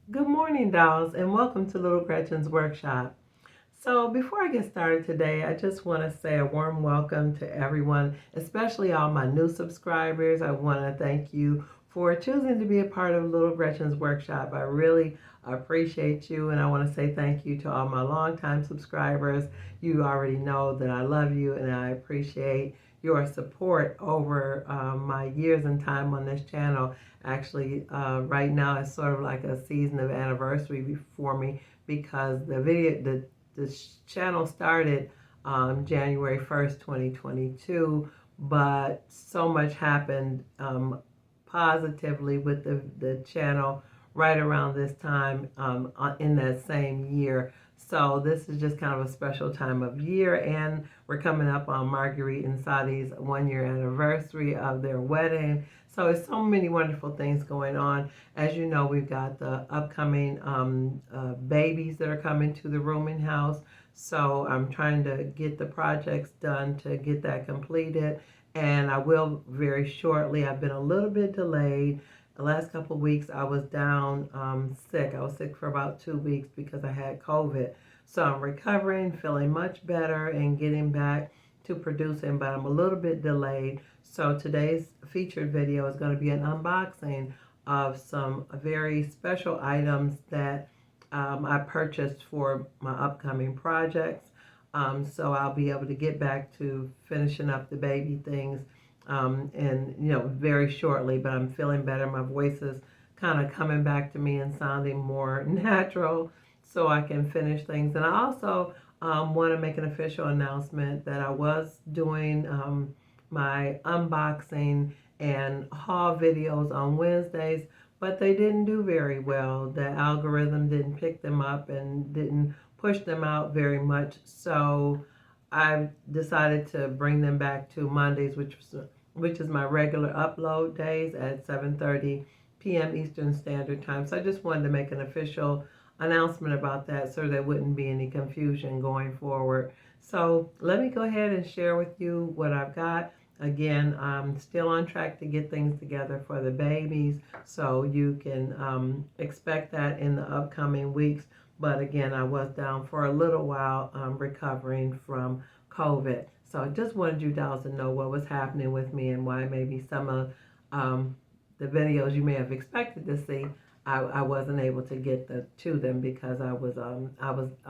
Good morning, dolls, and welcome to Little Gretchen's workshop. So before I get started today, I just want to say a warm welcome to everyone, especially all my new subscribers. I want to thank you for choosing to be a part of Little Gretchen's workshop. I really appreciate you, and I want to say thank you to all my longtime subscribers. You already know that I love you, and I appreciate your support over my years and time on this channel. Actually, right now it's sort of like a season of anniversary for me because the channel started January 1st, 2022, but so much happened positively with the channel right around this time in that same year. So this is just kind of a special time of year, and we're coming up on Marguerite and Sadi's 1 year anniversary of their wedding. So it's so many wonderful things going on. As you know, we've got the upcoming babies that are coming to the rooming house. So I'm trying to get the projects done to get that completed. And I will very shortly. I've been a little bit delayed. The last couple of weeks I was down sick. I was sick for about 2 weeks because I had COVID. So I'm recovering, feeling much better, and getting back to producing, but I'm a little bit delayed. So today's featured video is going to be an unboxing of some very special items that I purchased for my upcoming projects. So I'll be able to get back to finishing up the baby things and very shortly, but I'm feeling better. My voice is kind of coming back to me and sounding more natural so I can finish things. And I also want to make an official announcement that I was doing my unboxing and haul videos on Wednesdays, but they didn't do very well. The algorithm didn't pick them up and didn't push them out very much. So I decided to bring them back to Mondays, which is my regular upload days at 7:30 p.m. Eastern Standard Time. So I just wanted to make an official announcement about that so there wouldn't be any confusion going forward. So let me go ahead and share with you what I've got. Again, I'm still on track to get things together for the babies, so you can expect that in the upcoming weeks. But again, I was down for a little while recovering from COVID. So I just wanted you dolls to know what was happening with me and why maybe some of the videos you may have expected to see, I wasn't able to get to them because I was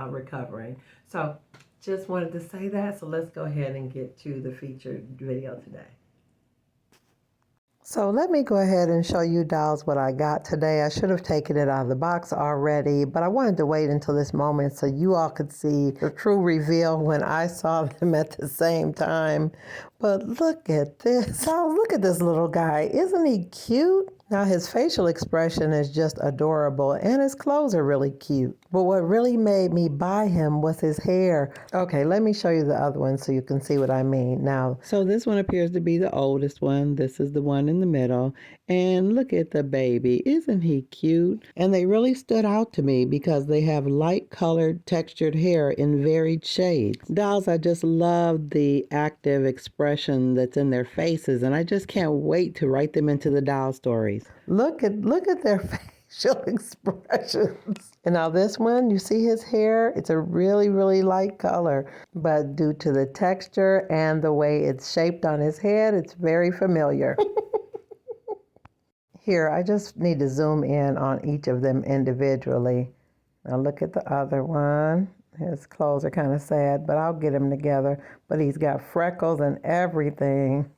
recovering. So just wanted to say that. So let's go ahead and get to the featured video today. So let me go ahead and show you dolls what I got today. I should have taken it out of the box already, but I wanted to wait until this moment so you all could see the true reveal when I saw them at the same time. But look at this. Oh, look at this little guy. Isn't he cute? Now his facial expression is just adorable and his clothes are really cute. But what really made me buy him was his hair. Okay, let me show you the other one so you can see what I mean. Now, so this one appears to be the oldest one. This is the one in the middle. And look at the baby. Isn't he cute? And they really stood out to me because they have light colored textured hair in varied shades. Dolls, I just love the active expression that's in their faces, and I just can't wait to write them into the doll stories. Look at their facial expressions. And now this one, you see his hair? It's a really, really light color, but due to the texture and the way it's shaped on his head, it's very familiar. Here, I just need to zoom in on each of them individually. Now look at the other one. His clothes are kind of sad, but I'll get him together. But he's got freckles and everything.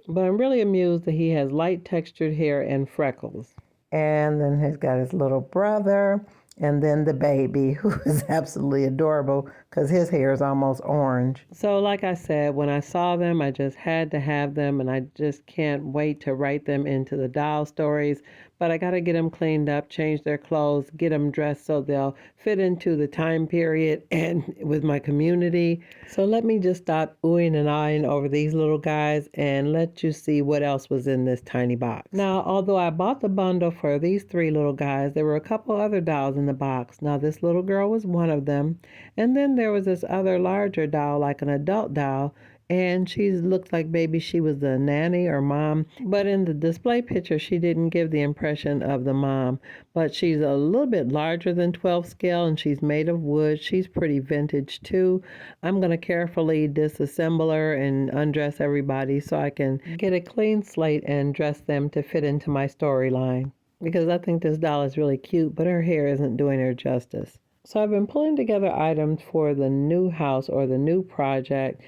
But I'm really amused that he has light textured hair and freckles. And then he's got his little brother, and then the baby, who is absolutely adorable because his hair is almost orange. So like I said, when I saw them, I just had to have them, and I just can't wait to write them into the doll stories. But I got to get them cleaned up, change their clothes, get them dressed so they'll fit into the time period and with my community. So let me just stop oohing and eyeing over these little guys and let you see what else was in this tiny box. Now, although I bought the bundle for these 3 little guys, there were a couple other dolls in the box. Now, this little girl was one of them. And then there was this other larger doll, like an adult doll. and she looked like maybe she was the nanny or mom. But in the display picture, she didn't give the impression of the mom. But she's a little bit larger than 12 scale, and she's made of wood. She's pretty vintage too. I'm going to carefully disassemble her and undress everybody so I can get a clean slate and dress them to fit into my storyline. Because I think this doll is really cute, but her hair isn't doing her justice. So I've been pulling together items for the new house or the new project,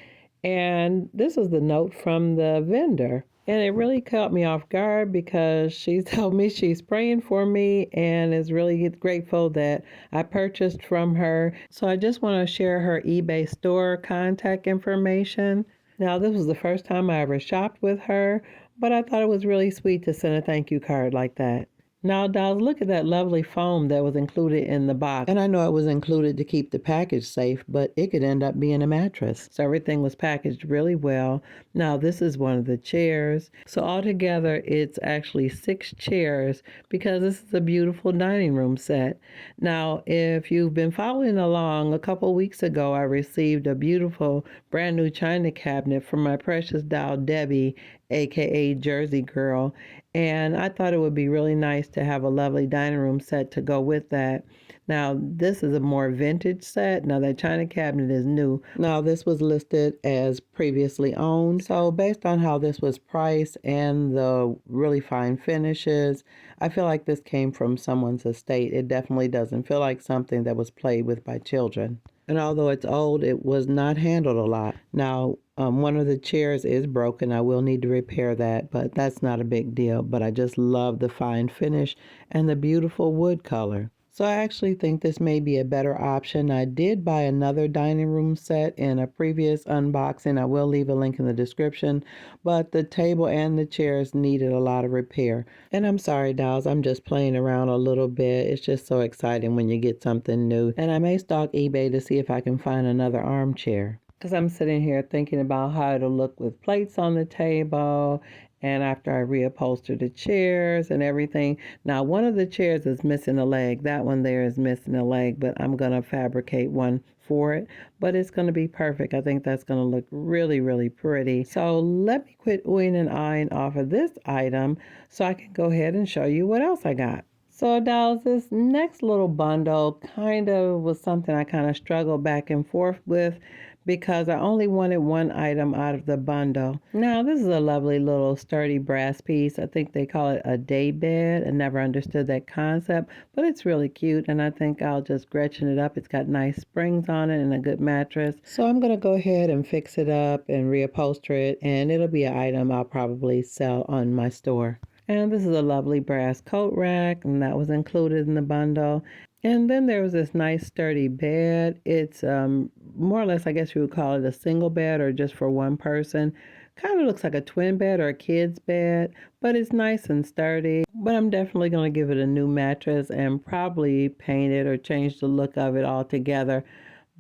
and this is the note from the vendor. And it really caught me off guard because she told me she's praying for me and is really grateful that I purchased from her. So I just want to share her eBay store contact information. Now, this was the first time I ever shopped with her, but I thought it was really sweet to send a thank you card like that. Now, dolls, look at that lovely foam that was included in the box. And I know it was included to keep the package safe, but it could end up being a mattress. So everything was packaged really well. Now, this is one of the chairs. So altogether, it's actually 6 chairs because this is a beautiful dining room set. Now, if you've been following along, a couple weeks ago, I received a beautiful brand new china cabinet from my precious doll, Debbie, aka Jersey Girl. And I thought it would be really nice to have a lovely dining room set to go with that. Now, this is a more vintage set. Now, that china cabinet is new. Now, this was listed as previously owned. So, based on how this was priced and the really fine finishes, I feel like this came from someone's estate. It definitely doesn't feel like something that was played with by children. And although it's old, it was not handled a lot. Now, one of the chairs is broken. I will need to repair that, but that's not a big deal. But I just love the fine finish and the beautiful wood color. So I actually think this may be a better option. I did buy another dining room set in a previous unboxing. I will leave a link in the description, but the table and the chairs needed a lot of repair. And I'm sorry, dolls, I'm just playing around a little bit. It's just so exciting when you get something new. And I may stalk eBay to see if I can find another armchair. Because I'm sitting here thinking about how it'll look with plates on the table and after I reupholster the chairs and everything. Now, one of the chairs is missing a leg. That one there is missing a leg, but I'm going to fabricate one for it. But it's going to be perfect. I think that's going to look really, really pretty. So let me quit oohing and eyeing off of this item so I can go ahead and show you what else I got. So dolls, this next little bundle kind of was something I kind of struggled back and forth with because I only wanted one item out of the bundle. Now, this is a lovely little sturdy brass piece. I think they call it a day bed. I never understood that concept, but it's really cute, and I think I'll just Gretchen it up. It's got nice springs on it and a good mattress. So I'm going to go ahead and fix it up and reupholster it, and it'll be an item I'll probably sell on my store. And this is a lovely brass coat rack, and that was included in the bundle. And then there was this nice sturdy bed. It's more or less, I guess you would call it a single bed or just for one person. Kind of looks like a twin bed or a kid's bed, but it's nice and sturdy. But I'm definitely going to give it a new mattress and probably paint it or change the look of it altogether.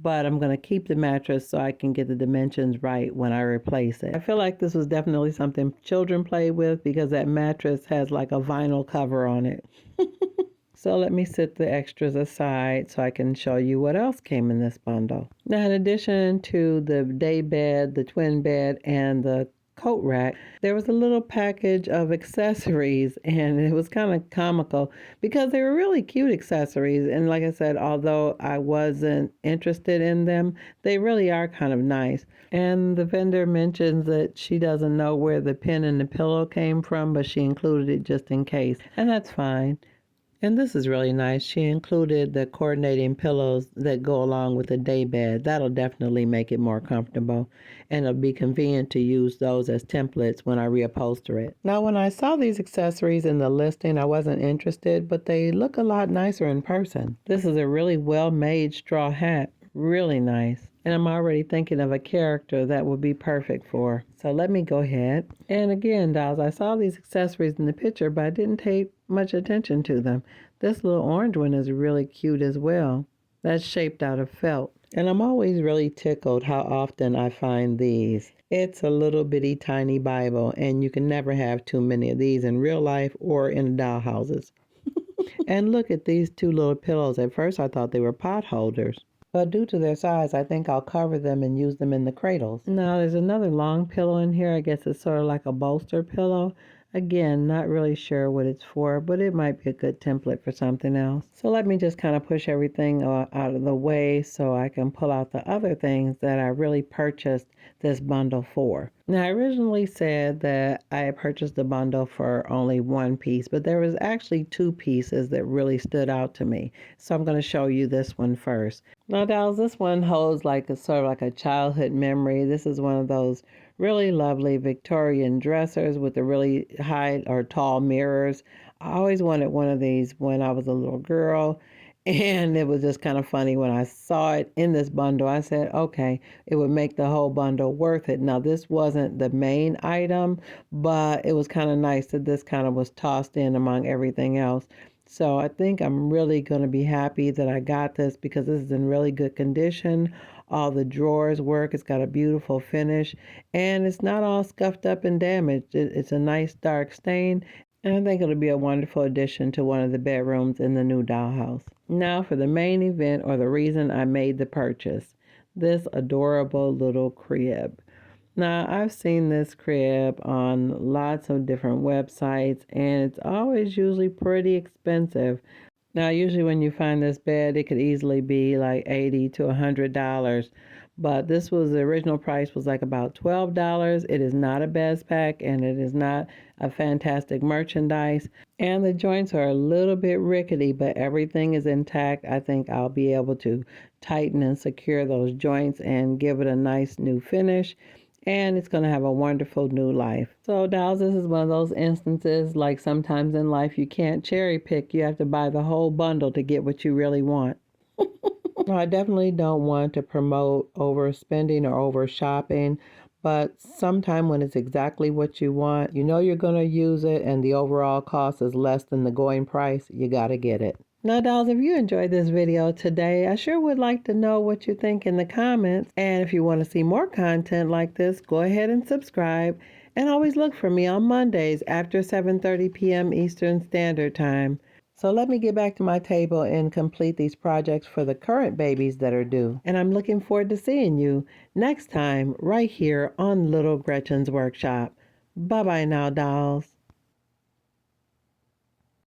But I'm going to keep the mattress so I can get the dimensions right when I replace it. I feel like this was definitely something children play with because that mattress has like a vinyl cover on it. So let me set the extras aside so I can show you what else came in this bundle. Now, in addition to the day bed, the twin bed, and the coat rack, there was a little package of accessories, and it was kind of comical because they were really cute accessories. And like I said, although I wasn't interested in them, they really are kind of nice. And the vendor mentions that she doesn't know where the pin and the pillow came from, but she included it just in case, and that's fine. And this is really nice. She included the coordinating pillows that go along with the day bed. That'll definitely make it more comfortable. And it'll be convenient to use those as templates when I reupholster it. Now, when I saw these accessories in the listing, I wasn't interested, but they look a lot nicer in person. This is a really well-made straw hat. Really nice. And I'm already thinking of a character that would be perfect for. So let me go ahead. And again, dolls, I saw these accessories in the picture, but I didn't pay much attention to them. This little orange one is really cute as well. That's shaped out of felt. And I'm always really tickled how often I find these. It's a little bitty tiny Bible, and you can never have too many of these in real life or in dollhouses. And look at these two little pillows. At first I thought they were pot holders. But due to their size, I think I'll cover them and use them in the cradles. Now, there's another long pillow in here. I guess it's sort of like a bolster pillow. Again, not really sure what it's for, but it might be a good template for something else. So let me just kind of push everything out of the way so I can pull out the other things that I really purchased this bundle for. Now, I originally said that I purchased the bundle for only one piece, but there was actually two pieces that really stood out to me. So I'm going to show you this one first. Now, dolls, this one holds like a sort of like a childhood memory. This is one of those really lovely Victorian dressers with the really high or tall mirrors. I always wanted one of these when I was a little girl. And it was just kind of funny when I saw it in this bundle. I said, okay, it would make the whole bundle worth it. Now, this wasn't the main item, but it was kind of nice that this kind of was tossed in among everything else. So I think I'm really going to be happy that I got this because this is in really good condition. All the drawers work. It's got a beautiful finish, and it's not all scuffed up and damaged. It's a nice dark stain, and I think it'll be a wonderful addition to one of the bedrooms in the new dollhouse. Now for the main event, or the reason I made the purchase, this adorable little crib. Now, I've seen this crib on lots of different websites, and it's always usually pretty expensive. Now, usually when you find this bed, it could easily be like $80 to $100. But this was the original price was like about $12. It is not a bed pack, and it is not a fantastic merchandise. And the joints are a little bit rickety, but everything is intact. I think I'll be able to tighten and secure those joints and give it a nice new finish. And it's going to have a wonderful new life. So, dolls, this is one of those instances like sometimes in life you can't cherry pick. You have to buy the whole bundle to get what you really want. I definitely don't want to promote overspending or over shopping, but sometime when it's exactly what you want, you know you're going to use it, and the overall cost is less than the going price, you got to get it. Now, dolls, if you enjoyed this video today, I sure would like to know what you think in the comments. And if you want to see more content like this, go ahead and subscribe. And always look for me on Mondays after 7:30 p.m. Eastern Standard Time. So let me get back to my table and complete these projects for the current babies that are due. And I'm looking forward to seeing you next time right here on Little Gretchen's Workshop. Bye-bye now, dolls.